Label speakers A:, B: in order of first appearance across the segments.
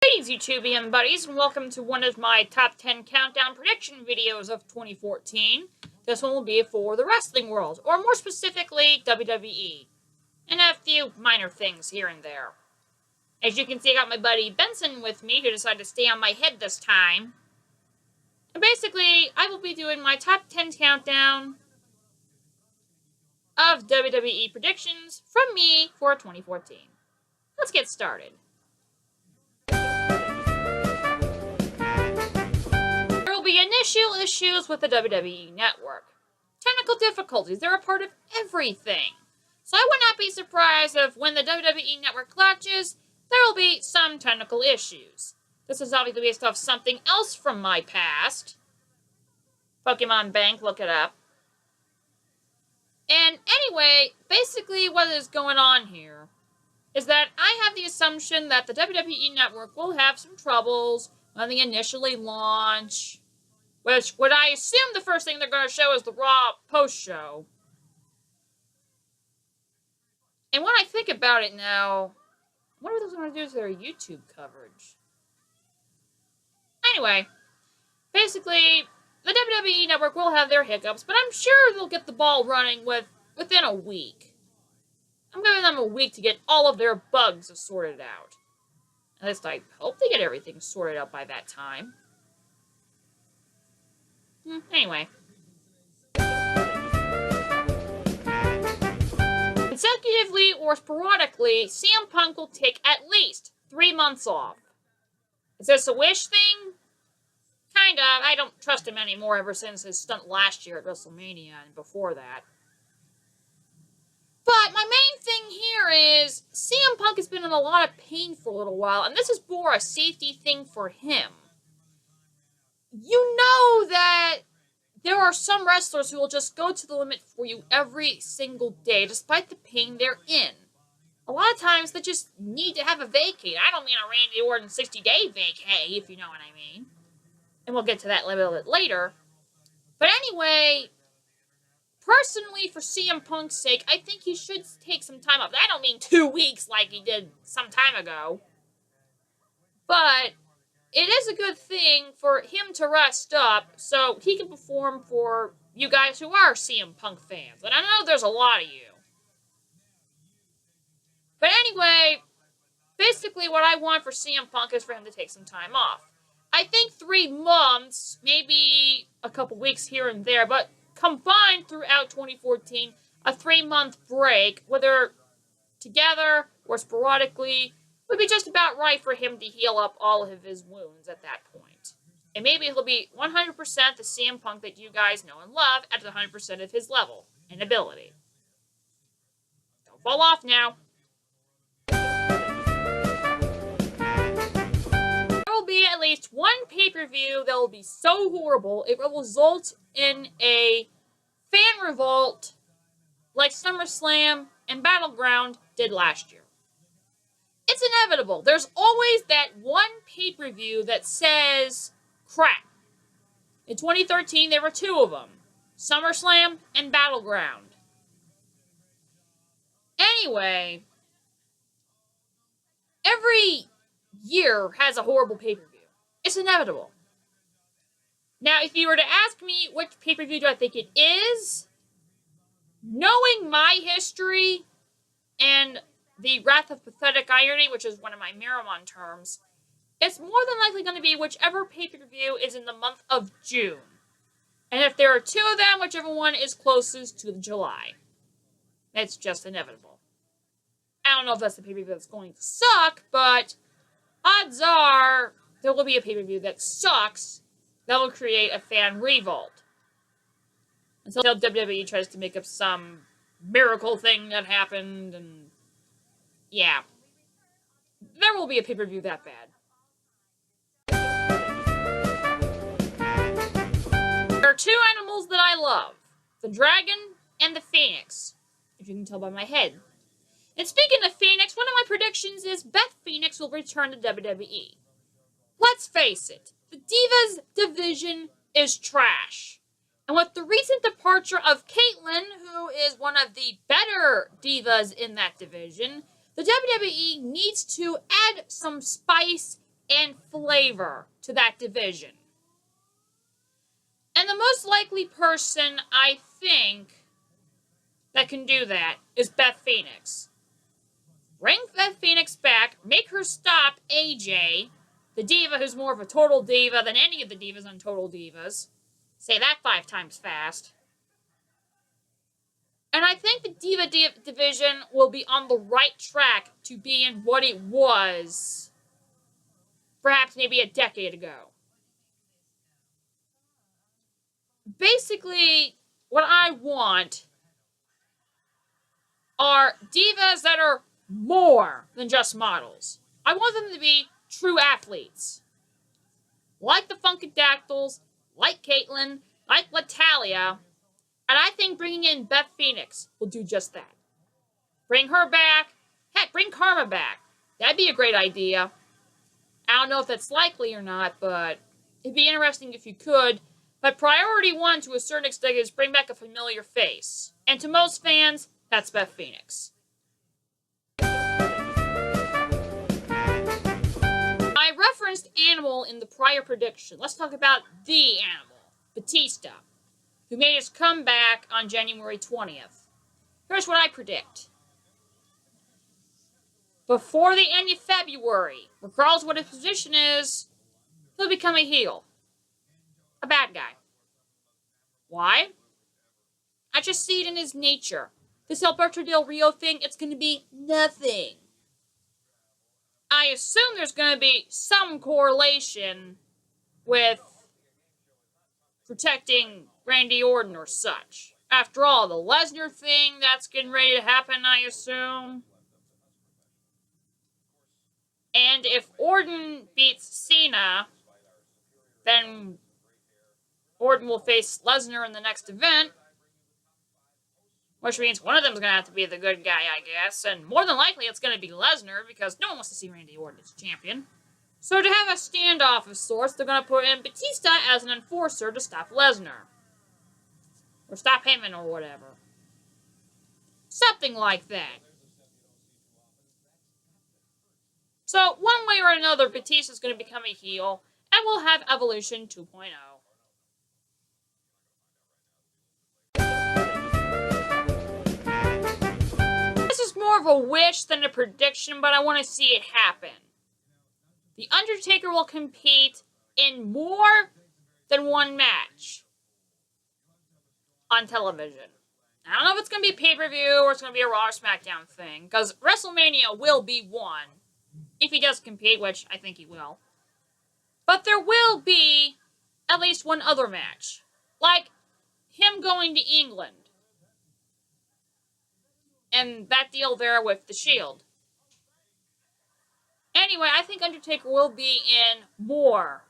A: Greetings, YouTubian buddies, and welcome to one of my top 10 countdown prediction videos of 2014. This one will be for the wrestling world, or more specifically, WWE, and a few minor things here and there. As you can see, I got my buddy Benson with me, who decided to stay on my head this time. And basically, I will be doing my top 10 countdown of WWE predictions from me for 2014. Let's get started. Initial issues with the WWE Network. Technical difficulties, they're a part of everything. So I would not be surprised if when the WWE Network latches, there will be some technical issues. This is obviously based off something else from my past. Pokemon Bank, look it up. And anyway, basically what is going on here is that I have the assumption that the WWE Network will have some troubles when they initially launch. Which, what I assume the first thing they're going to show is the Raw post-show. And when I think about it now, what are they going to do with their YouTube coverage? Anyway, basically, the WWE Network will have their hiccups, but I'm sure they'll get the ball running within a week. I'm giving them a week to get all of their bugs sorted out. At least I hope they get everything sorted out by that time. Anyway. Consecutively or sporadically, CM Punk will take at least 3 months off. Is this a wish thing? Kind of. I don't trust him anymore ever since his stunt last year at WrestleMania and before that. But my main thing here is CM Punk has been in a lot of pain for a little while, and this is more a safety thing for him. You know that there are some wrestlers who will just go to the limit for you every single day, despite the pain they're in. A lot of times, they just need to have a vacate. I don't mean a Randy Orton 60-day vacate, if you know what I mean. And we'll get to that a little bit later. But anyway, personally, for CM Punk's sake, I think he should take some time off. I don't mean 2 weeks like he did some time ago. But it is a good thing for him to rest up so he can perform for you guys who are CM Punk fans. And I know there's a lot of you. But anyway, basically what I want for CM Punk is for him to take some time off. I think 3 months, maybe a couple weeks here and there, but combined throughout 2014, a 3-month break, whether together or sporadically, would be just about right for him to heal up all of his wounds at that point. And maybe he'll be 100% the CM Punk that you guys know and love at 100% of his level and ability. Don't fall off now. There will be at least one pay-per-view that will be so horrible it will result in a fan revolt like SummerSlam and Battleground did last year. It's inevitable. There's always that one pay-per-view that says crap. In 2013, there were 2 of them. SummerSlam and Battleground. Anyway, every year has a horrible pay-per-view. It's inevitable. Now, if you were to ask me which pay-per-view do I think it is, knowing my history and the Wrath of Pathetic Irony, which is one of my Miramon terms, it's more than likely going to be whichever pay-per-view is in the month of June. And if there are 2 of them, whichever one is closest to July. It's just inevitable. I don't know if that's the pay-per-view that's going to suck, but odds are there will be a pay-per-view that sucks that will create a fan revolt. Until WWE tries to make up some miracle thing that happened, and yeah, there will be a pay-per-view that bad. There are 2 animals that I love. The dragon and the phoenix, if you can tell by my head. And speaking of Phoenix, one of my predictions is Beth Phoenix will return to WWE. Let's face it, the Divas division is trash. And with the recent departure of Caitlyn, who is one of the better divas in that division, the WWE needs to add some spice and flavor to that division. And the most likely person I think that can do that is Beth Phoenix. Bring Beth Phoenix back, make her stop AJ, the diva who's more of a total diva than any of the divas on Total Divas. Say that 5 times fast. And I think the Diva division will be on the right track to being what it was perhaps maybe a decade ago. Basically, what I want are divas that are more than just models. I want them to be true athletes. Like the Funkadactyls, like Caitlyn, like Latalia. And I think bringing in Beth Phoenix will do just that. Bring her back. Heck, bring Karma back. That'd be a great idea. I don't know if that's likely or not, but it'd be interesting if you could. But priority one, to a certain extent, is bring back a familiar face. And to most fans, that's Beth Phoenix. I referenced Animal in the prior prediction. Let's talk about the Animal, Batista, who made his comeback on January 20th. Here's what I predict. Before the end of February, regardless of what his position is, he'll become a heel. A bad guy. Why? I just see it in his nature. This Alberto Del Rio thing, it's going to be nothing. I assume there's going to be some correlation with protecting Randy Orton or such. After all, the Lesnar thing, that's getting ready to happen, I assume. And if Orton beats Cena, then Orton will face Lesnar in the next event. Which means one of them is going to have to be the good guy, I guess. And more than likely, it's going to be Lesnar, because no one wants to see Randy Orton as champion. So to have a standoff of sorts, they're going to put in Batista as an enforcer to stop Lesnar. Or stop Heyman or whatever. Something like that. So, one way or another, Batista's going to become a heel, and we'll have Evolution 2.0. This is more of a wish than a prediction, but I want to see it happen. The Undertaker will compete in more than one match on television. I don't know if it's going to be pay-per-view or it's going to be a Raw or SmackDown thing, because WrestleMania will be one. If he does compete, which I think he will. But there will be at least one other match. Like him going to England. And that deal there with the Shield. Anyway, I think Undertaker will be in more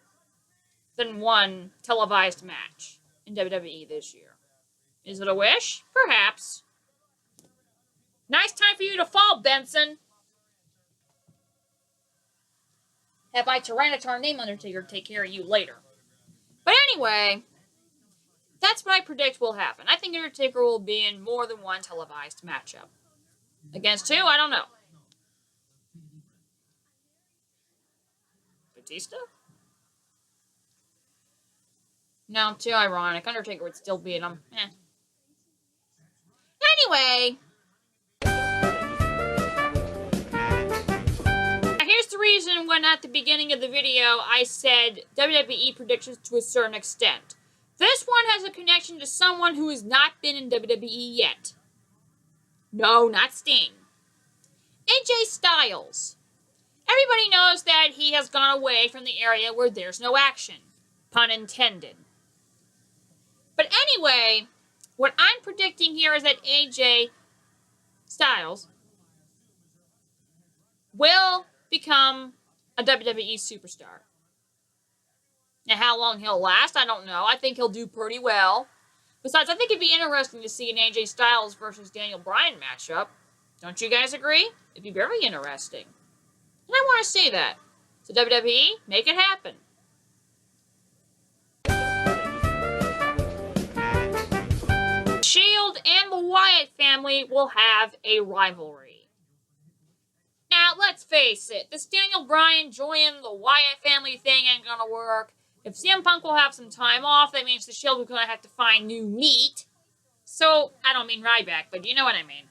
A: than one televised match in WWE this year. Is it a wish? Perhaps. Nice time for you to fall, Benson. Have my Tyranitar named Undertaker take care of you later. But anyway, that's what I predict will happen. I think Undertaker will be in more than one televised matchup. Against who? I don't know. Batista? No, too ironic. Undertaker would still be in them. Anyway. Here's the reason when at the beginning of the video I said WWE predictions to a certain extent. This one has a connection to someone who has not been in WWE yet. No, not Sting. AJ Styles. Everybody knows that he has gone away from the area where there's no action. Pun intended. But anyway, what I'm predicting here is that AJ Styles will become a WWE superstar. Now, how long he'll last, I don't know. I think he'll do pretty well. Besides, I think it'd be interesting to see an AJ Styles versus Daniel Bryan matchup. Don't you guys agree? It'd be very interesting. And I want to see that. So WWE, make it happen. Shield and the Wyatt family will have a rivalry. Now, Now, let's face it, this Daniel Bryan joining the Wyatt family thing ain't gonna work. If CM Punk will have some time off, that means the Shield will gonna have to find new meat. So, I don't mean Ryback, but you know what I mean.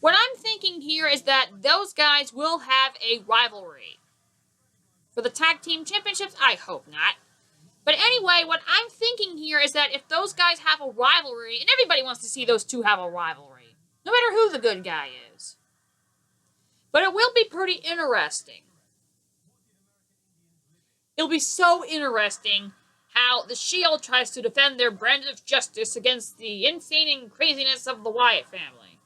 A: What I'm thinking here is that those guys will have a rivalry. For the tag team championships, I hope not. But anyway, what I'm thinking here is that if those guys have a rivalry, and everybody wants to see those two have a rivalry, no matter who the good guy is. But it will be pretty interesting. It'll be so interesting how the Shield tries to defend their brand of justice against the insane and craziness of the Wyatt family.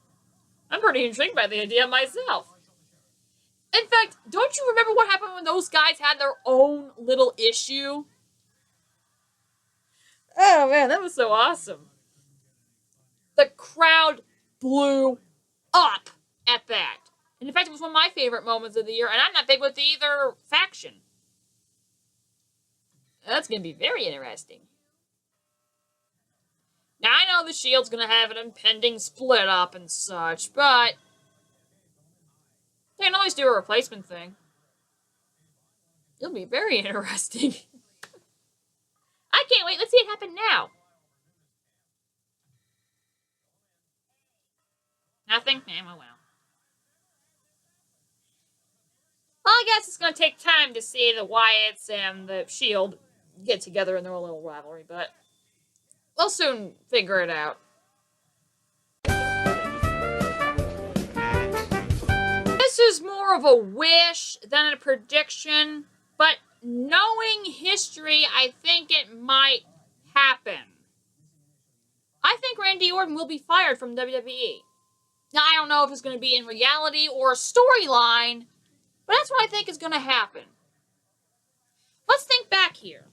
A: I'm pretty intrigued by the idea myself. In fact, don't you remember what happened when those guys had their own little issue? Oh man, that was so awesome. The crowd blew up at that. And in fact, it was one of my favorite moments of the year, and I'm not big with either faction. That's going to be very interesting. Now, I know the Shield's going to have an impending split up and such, but they can always do a replacement thing. It'll be very interesting. I can't wait. Let's see it happen now. Nothing? Oh, well. Well, I guess it's going to take time to see the Wyatts and the Shield get together in their little rivalry, but we'll soon figure it out. This is more of a wish than a prediction, but knowing history, I think it might happen. I think Randy Orton will be fired from WWE. Now, I don't know if it's going to be in reality or a storyline, but that's what I think is going to happen. Let's think back here.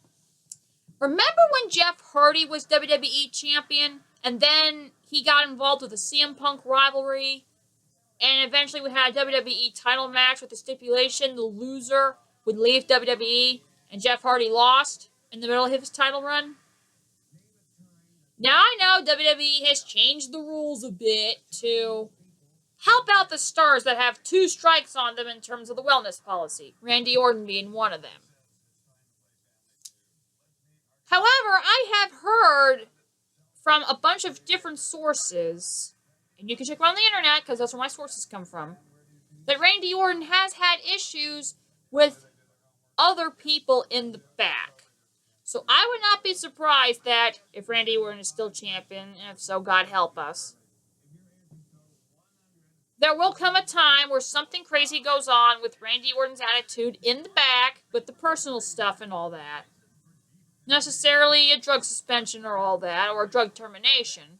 A: Remember when Jeff Hardy was WWE champion, and then he got involved with the CM Punk rivalry, and eventually we had a WWE title match with the stipulation the loser would leave WWE, and Jeff Hardy lost in the middle of his title run? Now I know WWE has changed the rules a bit to help out the stars that have 2 strikes on them in terms of the wellness policy, Randy Orton being one of them. However, I have heard from a bunch of different sources, and you can check around the internet because that's where my sources come from, that Randy Orton has had issues with other people in the back. So I would not be surprised that if Randy Orton is still champion, and if so, God help us, there will come a time where something crazy goes on with Randy Orton's attitude in the back with the personal stuff and all that. Necessarily a drug suspension or all that, or a drug termination.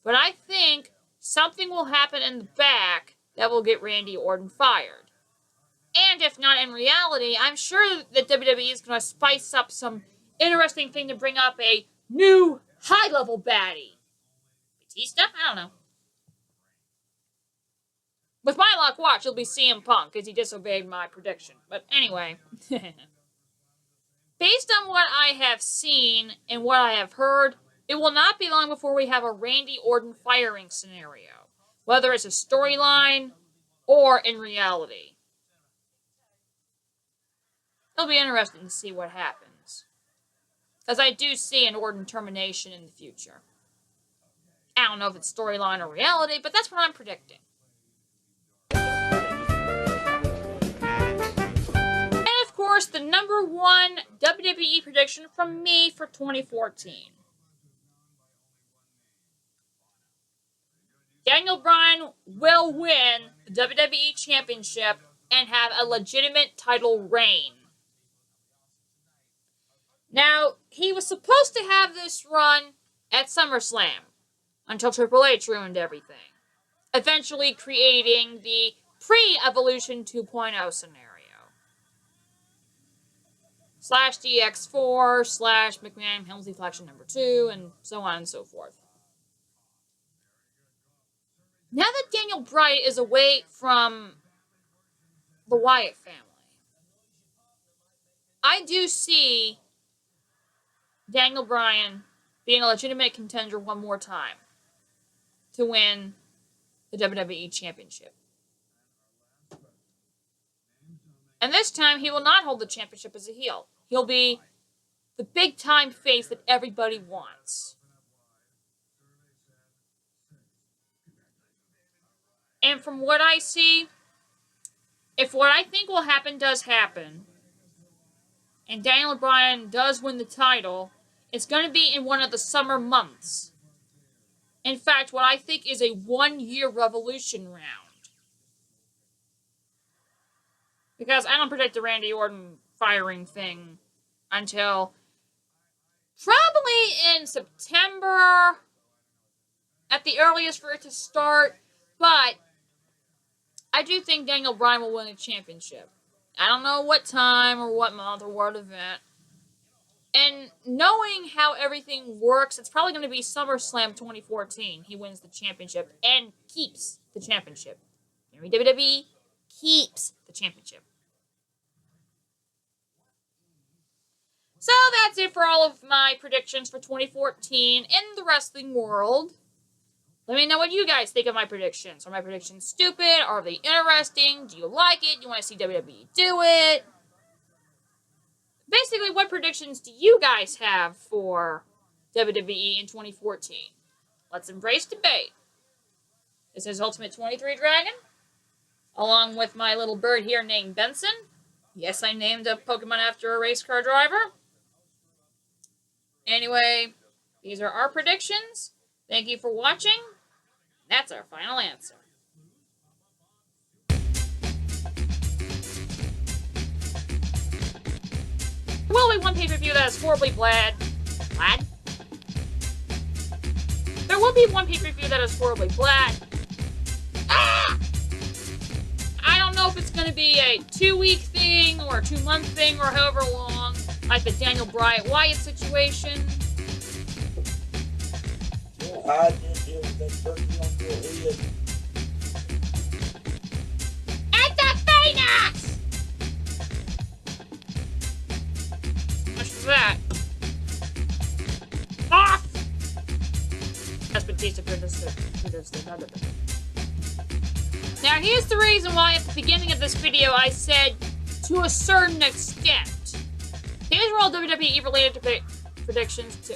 A: But I think something will happen in the back that will get Randy Orton fired. And if not in reality, I'm sure that WWE is going to spice up some interesting thing to bring up a new high-level baddie. Batista? I don't know. With my luck, watch, it'll be CM Punk, because he disobeyed my prediction. But anyway. Based on what I have seen and what I have heard, it will not be long before we have a Randy Orton firing scenario. Whether it's a storyline or in reality. It'll be interesting to see what happens. Because I do see an Orton termination in the future. I don't know if it's storyline or reality, but that's what I'm predicting. And of course, the number one WWE prediction from me for 2014. Daniel Bryan will win the WWE Championship and have a legitimate title reign. Now, he was supposed to have this run at SummerSlam until Triple H ruined everything, eventually creating the pre-Evolution 2.0 scenario. /DX4 / McMahon Helmsley Faction number 2, and so on and so forth. Now that Daniel Bryan is away from the Wyatt family, I do see Daniel Bryan being a legitimate contender one more time to win the WWE Championship. And this time, he will not hold the championship as a heel. He'll be the big-time face that everybody wants. And from what I see, if what I think will happen does happen, and Daniel Bryan does win the title, it's going to be in one of the summer months. In fact, what I think is a 1-year Revolution round. Because I don't predict the Randy Orton firing thing until probably in September at the earliest for it to start. But I do think Daniel Bryan will win a championship. I don't know what time or what month or what event. And knowing how everything works, it's probably going to be SummerSlam 2014. He wins the championship and keeps the championship. WWE keeps the championship. So that's it for all of my predictions for 2014 in the wrestling world. Let me know what you guys think of my predictions. Are my predictions stupid? Are they interesting? Do you like it? Do you want to see WWE do it? Basically, what predictions do you guys have for WWE in 2014? Let's embrace debate. This is Ultimate 23 Dragon, along with my little bird here named Benson. Yes, I named a Pokemon after a race car driver. Anyway, these are our predictions. Thank you for watching. That's our final answer. There will be one pay-per-view that is horribly bad. There will be one pay-per-view that is horribly bad. I don't know if it's going to be a 2-week thing or a 2-month thing or however long, like the Daniel Bryan Wyatt situation. It's a Phoenix! Much for that. Off! That's Batista produced another thing. Now, here's the reason why at the beginning of this video I said, to a certain extent. These were all WWE related predictions too.